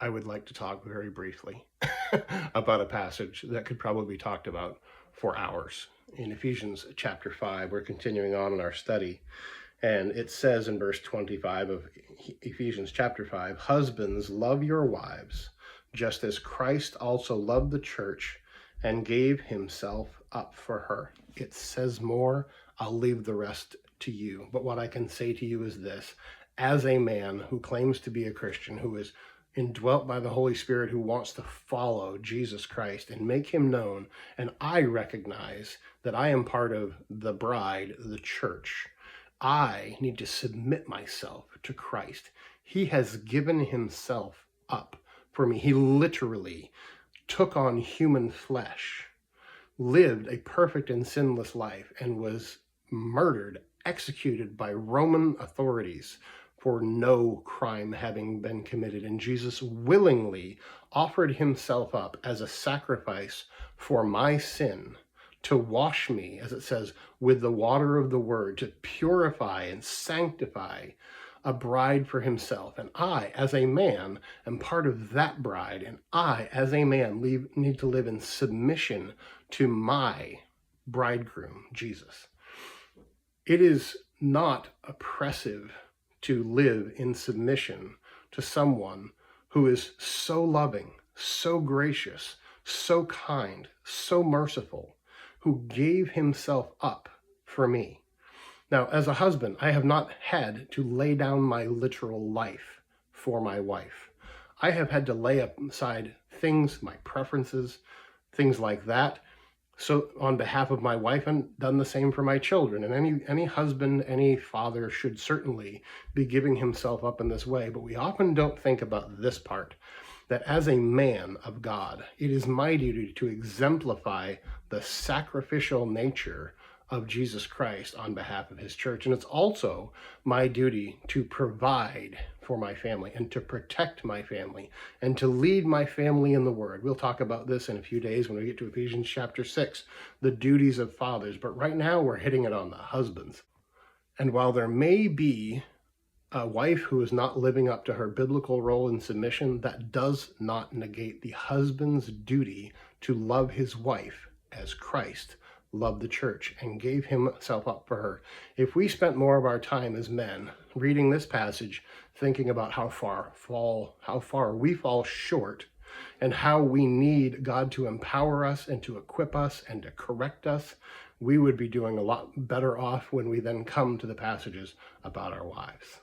I would like to talk very briefly about a passage that could probably be talked about for hours. In Ephesians chapter 5, we're continuing on in our study, and it says in verse 25 of Ephesians chapter 5, "Husbands, love your wives, just as Christ also loved the church and gave himself up for her." It says more. I'll leave the rest to you. But what I can say to you is this: as a man who claims to be a Christian, who is indwelt by the Holy Spirit, who wants to follow Jesus Christ and make him known, and I recognize that I am part of the bride, the church, I need to submit myself to Christ. He has given himself up for me. He literally took on human flesh, lived a perfect and sinless life, and was murdered, executed by Roman authorities for no crime having been committed. And Jesus willingly offered himself up as a sacrifice for my sin, to wash me, as it says, with the water of the word, to purify and sanctify a bride for himself. And I, as a man, am part of that bride. And I, as a man, need to live in submission to my bridegroom, Jesus. It is not oppressive to live in submission to someone who is so loving, so gracious, so kind, so merciful, who gave himself up for me. Now, as a husband, I have not had to lay down my literal life for my wife. I have had to lay aside things, my preferences, things like that, so on behalf of my wife, and done the same for my children. And any husband, any father should certainly be giving himself up in this way. But we often don't think about this part, that as a man of God, it is my duty to exemplify the sacrificial nature of Jesus Christ on behalf of his church. And it's also my duty to provide for my family and to protect my family and to lead my family in the word. We'll talk about this in a few days when we get to Ephesians chapter 6, the duties of fathers. But right now we're hitting it on the husbands. And while there may be a wife who is not living up to her biblical role in submission, that does not negate the husband's duty to love his wife as Christ loved the church and gave himself up for her. If we spent more of our time as men reading this passage, thinking about how far we fall short, and how we need God to empower us and to equip us and to correct us, we would be doing a lot better off when we then come to the passages about our wives.